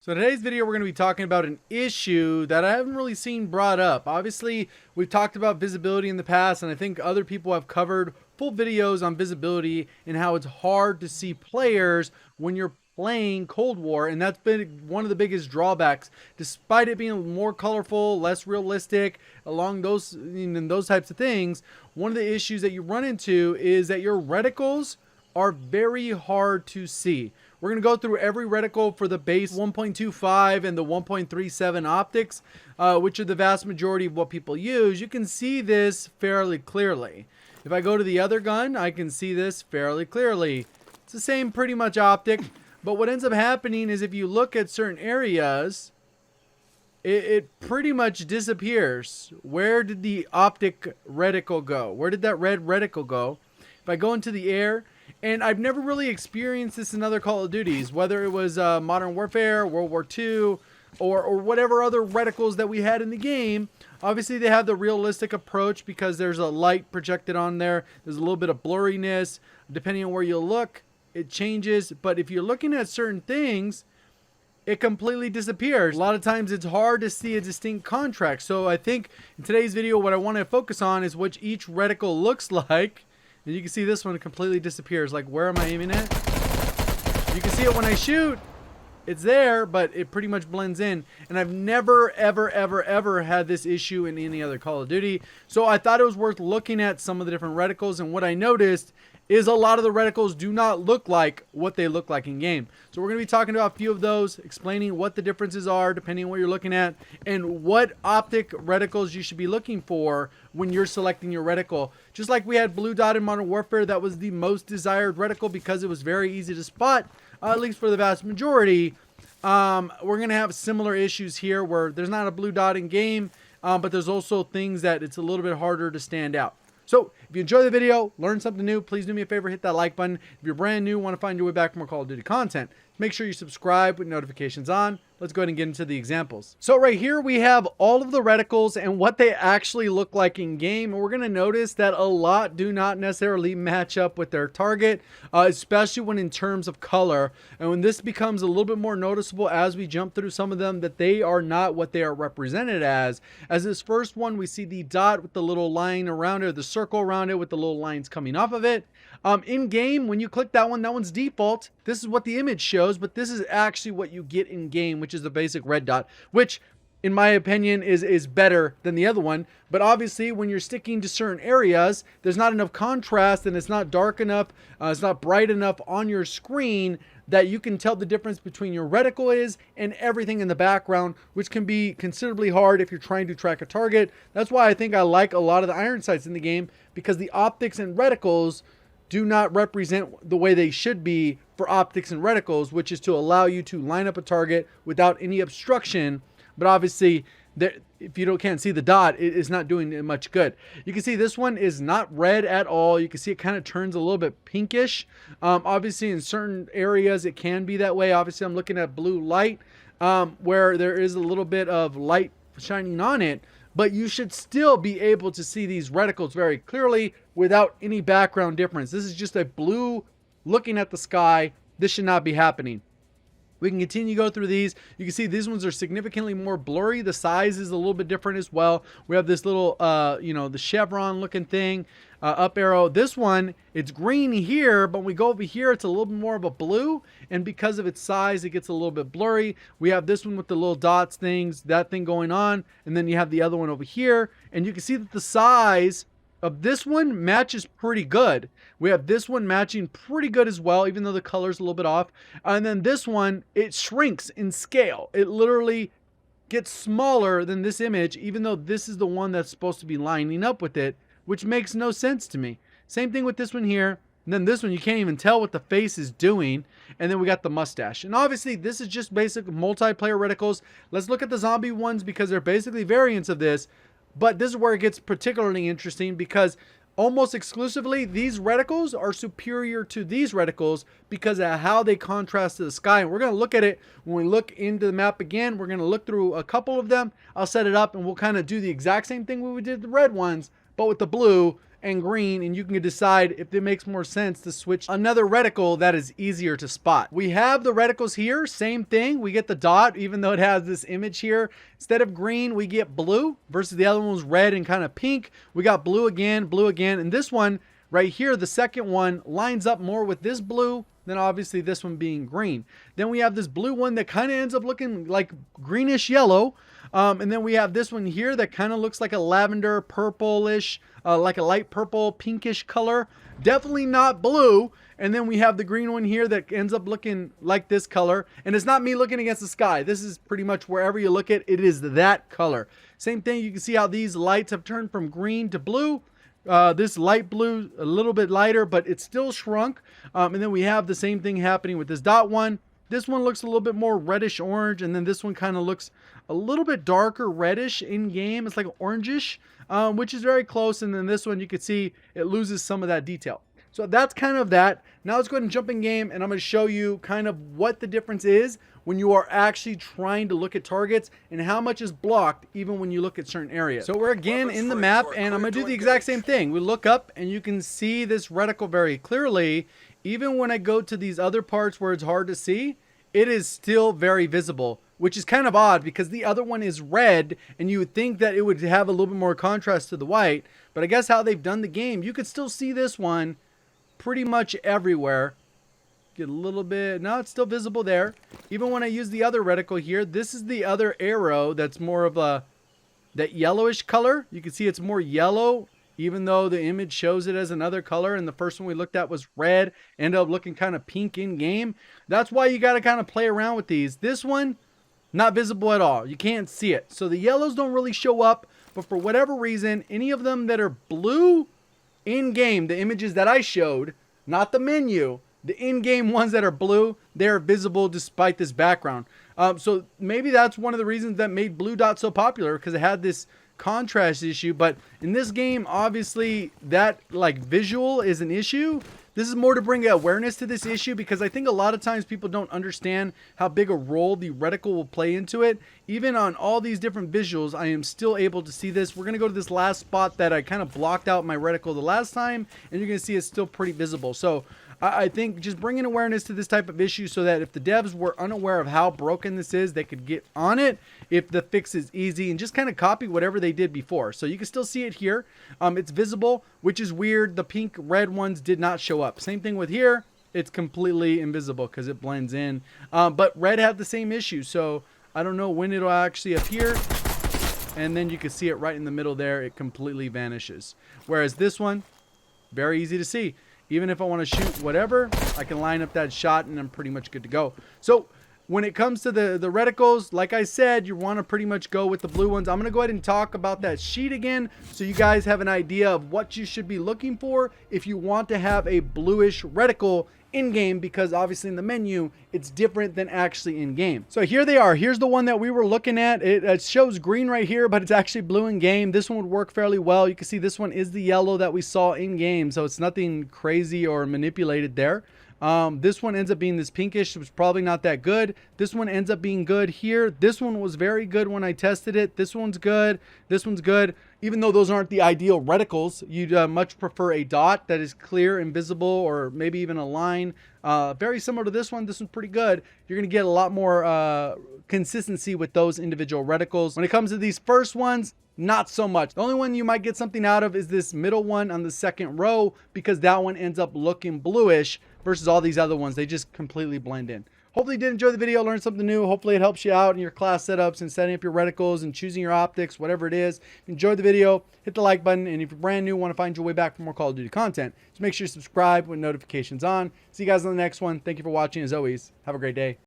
So in today's video, we're going to be talking about an issue that I haven't really seen brought up. Obviously, we've talked about visibility in the past, and I think other people have covered full videos on visibility and how it's hard to see players when you're playing Cold War, and that's been one of the biggest drawbacks. Despite it being more colorful, less realistic, along those types of things, one of the issues that you run into is that your reticles are very hard to see. We're going to go through every reticle for the base 1.25 and the 1.37 optics, which are the vast majority of what people use. You can see this fairly clearly. If I go to the other gun, I can see this fairly clearly. It's the same pretty much optic, but what ends up happening is if you look at certain areas, it pretty much disappears. Where did the optic reticle go? Where did that red reticle go? If I go into the air, and I've never really experienced this in other Call of Duties, whether it was Modern Warfare, World War II, or whatever other reticles that we had in the game. Obviously, they have the realistic approach because there's a light projected on there. There's a little bit of blurriness. Depending on where you look, it changes. But if you're looking at certain things, it completely disappears. A lot of times it's hard to see a distinct contrast. So I think in today's video, what I want to focus on is what each reticle looks like. And you can see this one completely disappears. Like, where am I aiming at? You can see it when I shoot. It's there, but it pretty much blends in. And I've never, ever had this issue in any other Call of Duty. So I thought it was worth looking at some of the different reticles. And what I noticed is a lot of the reticles do not look like what they look like in game. So we're going to be talking about a few of those, explaining what the differences are depending on what you're looking at, and what optic reticles you should be looking for when you're selecting your reticle. Just like we had Blue Dot in Modern Warfare, that was the most desired reticle because it was very easy to spot, at least for the vast majority. We're going to have similar issues here where there's not a blue dot in game, but there's also things that it's a little bit harder to stand out. So, if you enjoy the video, learn something new, please do me a favor, hit that like button. If you're brand new, want to find your way back for more Call of Duty content, make sure you subscribe with notifications on. Let's go ahead and get into the examples. So right here we have all of the reticles and what they actually look like in game. And we're going to notice that a lot do not necessarily match up with their target, especially when in terms of color. And when this becomes a little bit more noticeable as we jump through some of them, that they are not what they are represented as. As this first one, we see the dot with the little line around it, or the circle around it with the little lines coming off of it. In game, when you click that one's default. This is what the image shows, but this is actually what you get in game, which is the basic red dot, which in my opinion is better than the other one. But obviously when you're sticking to certain areas, there's not enough contrast and it's not dark enough, it's not bright enough on your screen that you can tell the difference between your reticle is and everything in the background, which can be considerably hard if you're trying to track a target. That's why I think I like a lot of the iron sights in the game, because the optics and reticles do not represent the way they should be for optics and reticles, which is to allow you to line up a target without any obstruction. But obviously, if you can't see the dot, it is not doing much good. You can see this one is not red at all. You can see it kind of turns a little bit pinkish. Obviously, in certain areas, it can be that way. Obviously, I'm looking at blue light, where there is a little bit of light shining on it. But you should still be able to see these reticles very clearly without any background difference. This is just a blue looking at the sky. This should not be happening. We can continue to go through these. You can see these ones are significantly more blurry. The size is a little bit different as well. We have this little, the chevron looking thing, up arrow. This one, it's green here, but when we go over here, it's a little bit more of a blue. And because of its size, it gets a little bit blurry. We have this one with the little dots things, that thing going on. And then you have the other one over here. And you can see that the size of this one matches pretty good. We have this one matching pretty good as well, even though the color's a little bit off. And then this one, it shrinks in scale. It literally gets smaller than this image, even though this is the one that's supposed to be lining up with it, which makes no sense to me. Same thing with this one here. And then this one, you can't even tell what the face is doing. And then we got the mustache. And obviously, this is just basic multiplayer reticles. Let's look at the zombie ones because they're basically variants of this. But this is where it gets particularly interesting because almost exclusively these reticles are superior to these reticles because of how they contrast to the sky. And we're going to look at it when we look into the map again. We're going to look through a couple of them. I'll set it up and we'll kind of do the exact same thing we did with the red ones, but with the blue. and green, and you can decide if it makes more sense to switch another reticle that is easier to spot. We have the reticles here, same thing. We get the dot, even though it has this image here. Instead of green, we get blue versus the other one was red and kind of pink. We got blue again, and this one right here, the second one, lines up more with this blue than obviously this one being green. Then we have this blue one that kind of ends up looking like greenish yellow. And then we have this one here that kind of looks like a lavender purplish, like a light purple pinkish color. Definitely not blue. And then we have the green one here that ends up looking like this color. And it's not me looking against the sky. This is pretty much wherever you look at, it is that color. Same thing, you can see how these lights have turned from green to blue. This light blue, a little bit lighter, but it's still shrunk. And then we have the same thing happening with this dot one. This one looks a little bit more reddish orange, and then this one kind of looks a little bit darker reddish in game. It's like orangish, which is very close. And then this one, you can see it loses some of that detail. So that's kind of that. Now let's go ahead and jump in game, and I'm going to show you kind of what the difference is when you are actually trying to look at targets and how much is blocked even when you look at certain areas. So we're again in the map, and I'm going to do the exact same thing. We look up and you can see this reticle very clearly. Even when I go to these other parts where it's hard to see, it is still very visible, which is kind of odd because the other one is red and you would think that it would have a little bit more contrast to the white. But I guess how they've done the game, you could still see this one pretty much everywhere. Get a little bit, no, it's still visible there. Even when I use the other reticle here, this is the other arrow that's more of a, that yellowish color. You can see it's more yellow, even though the image shows it as another color. And the first one we looked at was red, ended up looking kind of pink in game. That's why you got to kind of play around with these. This one, not visible at all. You can't see it. So the yellows don't really show up, but for whatever reason, any of them that are blue in game, the images that I showed, not the menu, the in-game ones that are blue, they're visible despite this background. So maybe that's one of the reasons that made Blue Dot so popular, because it had this contrast issue. But in this game, obviously that like visual is an issue. This is more to bring awareness to this issue, because I think a lot of times people don't understand how big a role the reticle will play into it. Even on all these different visuals, I am still able to see this. We're going to go to this last spot that I kind of blocked out my reticle the last time, and you're going to see it's still pretty visible. So I think just bringing awareness to this type of issue so that if the devs were unaware of how broken this is, they could get on it if the fix is easy and just kind of copy whatever they did before. So you can still see it here. It's visible, which is weird. The pink red ones did not show up. Same thing with here. It's completely invisible because it blends in. But red had the same issue. So I don't know when it'll actually appear. And then you can see it right in the middle there. It completely vanishes. Whereas this one, very easy to see. Even if I want to shoot whatever, I can line up that shot and I'm pretty much good to go. So when it comes to the reticles, like I said, you want to pretty much go with the blue ones. I'm going to go ahead and talk about that sheet again so you guys have an idea of what you should be looking for if you want to have a bluish reticle in game, because obviously in the menu it's different than actually in game. So here they are. Here's the one that we were looking at. It shows green right here, but it's actually blue in game. This one would work fairly well. You can see this one is the yellow that we saw in game, so it's nothing crazy or manipulated there. This one ends up being this pinkish, which is probably not that good. This one ends up being good here. This one was very good when I tested it. This one's good. This one's good. Even though those aren't the ideal reticles, you'd much prefer a dot that is clear and visible, or maybe even a line. Very similar to this one. This one's pretty good. You're going to get a lot more consistency with those individual reticles. When it comes to these first ones, not so much. The only one you might get something out of is this middle one on the second row, because that one ends up looking bluish versus all these other ones. They just completely blend in. Hopefully you did enjoy the video, learn something new. Hopefully it helps you out in your class setups and setting up your reticles and choosing your optics, whatever it is. If you enjoyed the video, hit the like button. And if you're brand new, want to find your way back for more Call of Duty content, just make sure you subscribe with notifications on. See you guys on the next one. Thank you for watching. As always, have a great day.